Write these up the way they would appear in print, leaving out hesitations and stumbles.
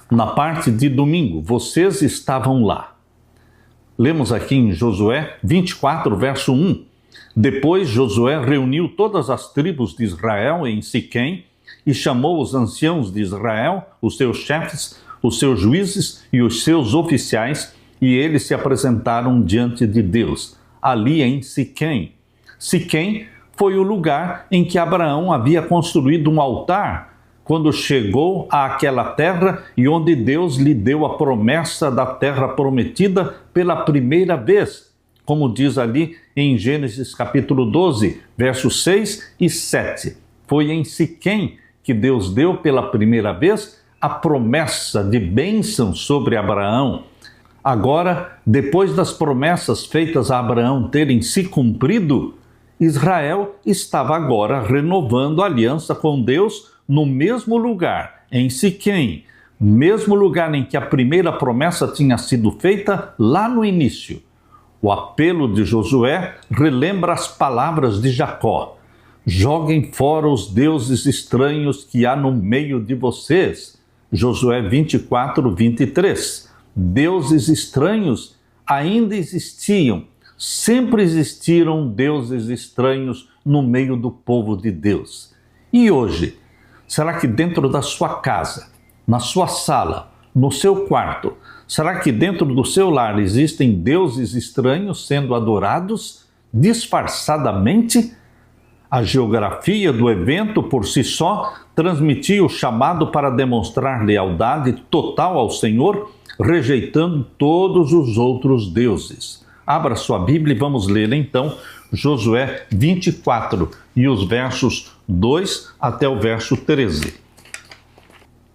na parte de domingo, vocês estavam lá. Lemos aqui em Josué 24, verso 1. Depois Josué reuniu todas as tribos de Israel em Siquém e chamou os anciãos de Israel, os seus chefes, os seus juízes e os seus oficiais, e eles se apresentaram diante de Deus, ali em Siquém. Siquém foi o lugar em que Abraão havia construído um altar quando chegou àquela terra e onde Deus lhe deu a promessa da terra prometida pela primeira vez, como diz ali em Gênesis capítulo 12, versos 6 e 7. Foi em Siquém que Deus deu pela primeira vez a promessa de bênção sobre Abraão. Agora, depois das promessas feitas a Abraão terem se cumprido, Israel estava agora renovando a aliança com Deus no mesmo lugar, em Siquém, mesmo lugar em que a primeira promessa tinha sido feita lá no início. O apelo de Josué relembra as palavras de Jacó: joguem fora os deuses estranhos que há no meio de vocês. Josué 24, 23. Deuses estranhos ainda existiam. Sempre existiram deuses estranhos no meio do povo de Deus. E hoje, será que dentro da sua casa, na sua sala, no seu quarto, será que dentro do seu lar existem deuses estranhos sendo adorados disfarçadamente? A geografia do evento por si só transmitia o chamado para demonstrar lealdade total ao Senhor, rejeitando todos os outros deuses. Abra sua Bíblia e vamos ler então Josué 24 e os versos 2 até o verso 13.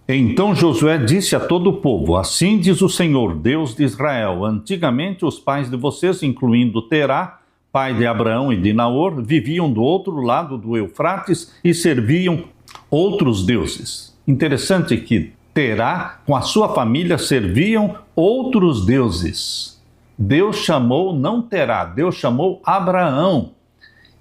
Então Josué disse a todo o povo: assim diz o Senhor, Deus de Israel, antigamente os pais de vocês, incluindo Terá, pai de Abraão e de Naor, viviam do outro lado do Eufrates e serviam outros deuses. Interessante que Terá, com a sua família, serviam outros deuses. Deus chamou não Terá, Deus chamou Abraão.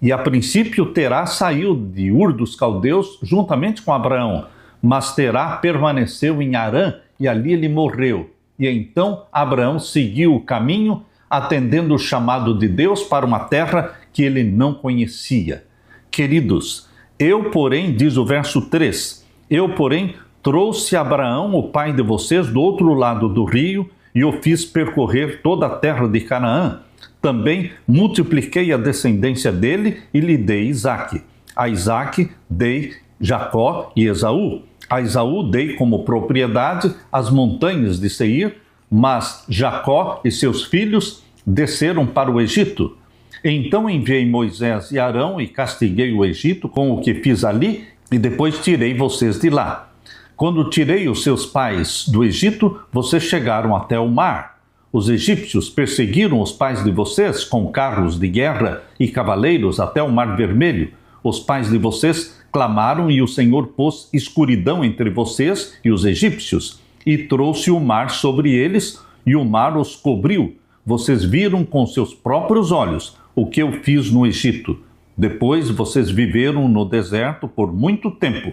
E a princípio Terá saiu de Ur dos Caldeus juntamente com Abraão, mas Terá permaneceu em Harã e ali ele morreu. E então Abraão seguiu o caminho, atendendo o chamado de Deus para uma terra que ele não conhecia. Queridos, eu, porém, diz o verso 3, eu, porém, trouxe Abraão, o pai de vocês, do outro lado do rio, e o fiz percorrer toda a terra de Canaã. Também multipliquei a descendência dele e lhe dei Isaque. A Isaque dei Jacó e Esaú. A Esaú dei como propriedade as montanhas de Seir, mas Jacó e seus filhos desceram para o Egito. Então enviei Moisés e Arão e castiguei o Egito com o que fiz ali, e depois tirei vocês de lá. Quando tirei os seus pais do Egito, vocês chegaram até o mar. Os egípcios perseguiram os pais de vocês com carros de guerra e cavaleiros até o Mar Vermelho. Os pais de vocês clamaram e o Senhor pôs escuridão entre vocês e os egípcios, e trouxe o mar sobre eles, e o mar os cobriu. Vocês viram com seus próprios olhos o que eu fiz no Egito. Depois vocês viveram no deserto por muito tempo.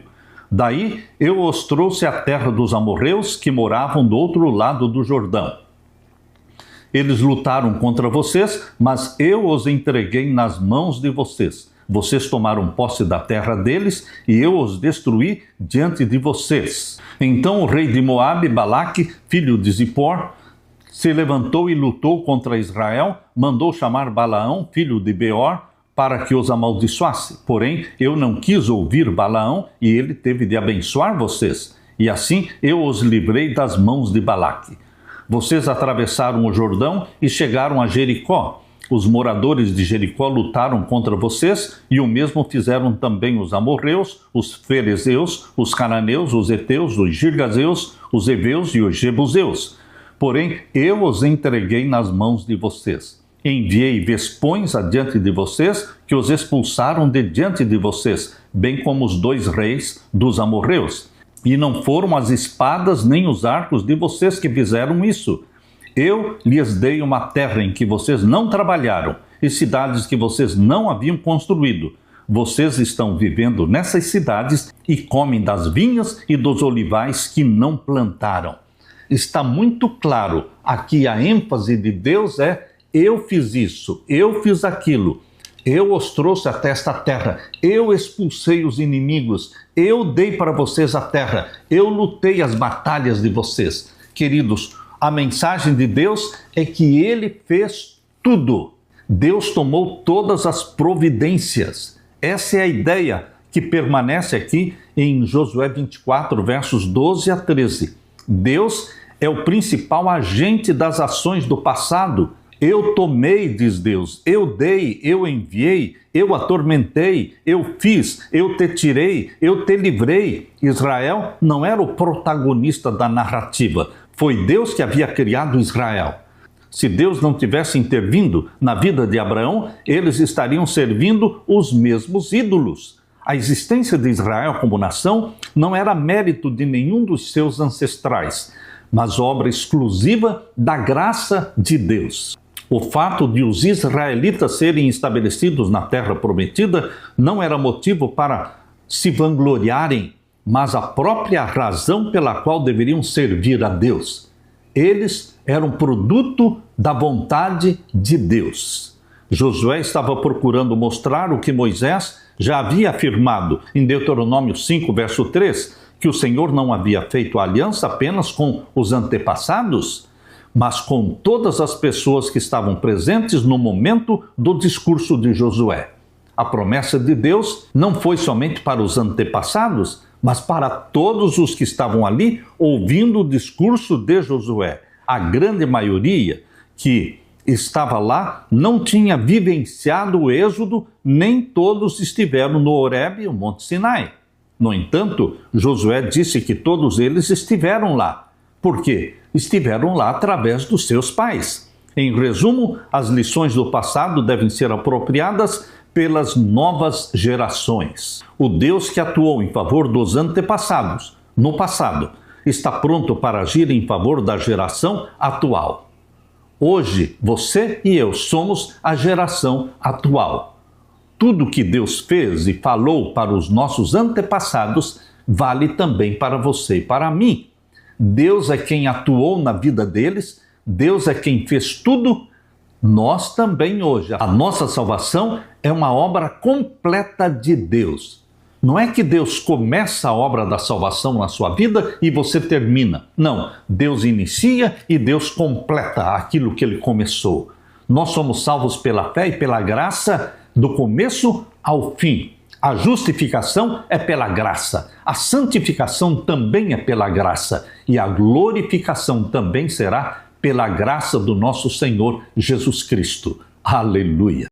Daí eu os trouxe à terra dos amorreus que moravam do outro lado do Jordão. Eles lutaram contra vocês, mas eu os entreguei nas mãos de vocês. Vocês tomaram posse da terra deles e eu os destruí diante de vocês. Então o rei de Moabe, Balaque, filho de Zippor, se levantou e lutou contra Israel, mandou chamar Balaão, filho de Beor, para que os amaldiçoasse. Porém, eu não quis ouvir Balaão e ele teve de abençoar vocês. E assim eu os livrei das mãos de Balaque. Vocês atravessaram o Jordão e chegaram a Jericó. Os moradores de Jericó lutaram contra vocês e o mesmo fizeram também os amorreus, os ferezeus, os cananeus, os heteus, os girgazeus, os heveus e os jebuseus. Porém, eu os entreguei nas mãos de vocês. Enviei vespões adiante de vocês, que os expulsaram de diante de vocês, bem como os 2 reis dos amorreus. E não foram as espadas nem os arcos de vocês que fizeram isso. Eu lhes dei uma terra em que vocês não trabalharam, e cidades que vocês não haviam construído. Vocês estão vivendo nessas cidades e comem das vinhas e dos olivais que não plantaram. está muito claro. Aqui a ênfase de Deus é: eu fiz isso, eu fiz aquilo, eu os trouxe até esta terra, eu expulsei os inimigos, eu dei para vocês a terra, eu lutei as batalhas de vocês. Queridos, a mensagem de Deus é que Ele fez tudo. Deus tomou todas as providências. Essa é a ideia que permanece aqui em Josué 24, versos 12 a 13. Deus é o principal agente das ações do passado. Eu tomei, diz Deus, eu dei, eu enviei, eu atormentei, eu fiz, eu te tirei, eu te livrei. Israel não era o protagonista da narrativa, foi Deus que havia criado Israel. Se Deus não tivesse intervindo na vida de Abraão, eles estariam servindo os mesmos ídolos. A existência de Israel como nação não era mérito de nenhum dos seus ancestrais, mas obra exclusiva da graça de Deus. O fato de os israelitas serem estabelecidos na terra prometida não era motivo para se vangloriarem, mas a própria razão pela qual deveriam servir a Deus. Eles eram produto da vontade de Deus. Josué estava procurando mostrar o que Moisés já havia afirmado em Deuteronômio 5, verso 3, que o Senhor não havia feito aliança apenas com os antepassados, mas com todas as pessoas que estavam presentes no momento do discurso de Josué. A promessa de Deus não foi somente para os antepassados, mas para todos os que estavam ali ouvindo o discurso de Josué. A grande maioria que estava lá não tinha vivenciado o êxodo, nem todos estiveram no Horebe, o Monte Sinai. No entanto, Josué disse que todos eles estiveram lá. Por quê? Estiveram lá através dos seus pais. Em resumo, as lições do passado devem ser apropriadas pelas novas gerações. O Deus que atuou em favor dos antepassados, no passado, está pronto para agir em favor da geração atual. Hoje, você e eu somos a geração atual. Tudo que Deus fez e falou para os nossos antepassados vale também para você e para mim. Deus é quem atuou na vida deles, Deus é quem fez tudo. Nós também hoje. A nossa salvação é uma obra completa de Deus. Não é que Deus começa a obra da salvação na sua vida e você termina. Não, Deus inicia e Deus completa aquilo que Ele começou. Nós somos salvos pela fé e pela graça do começo ao fim. A justificação é pela graça, a santificação também é pela graça e a glorificação também será pela graça do nosso Senhor Jesus Cristo. Aleluia!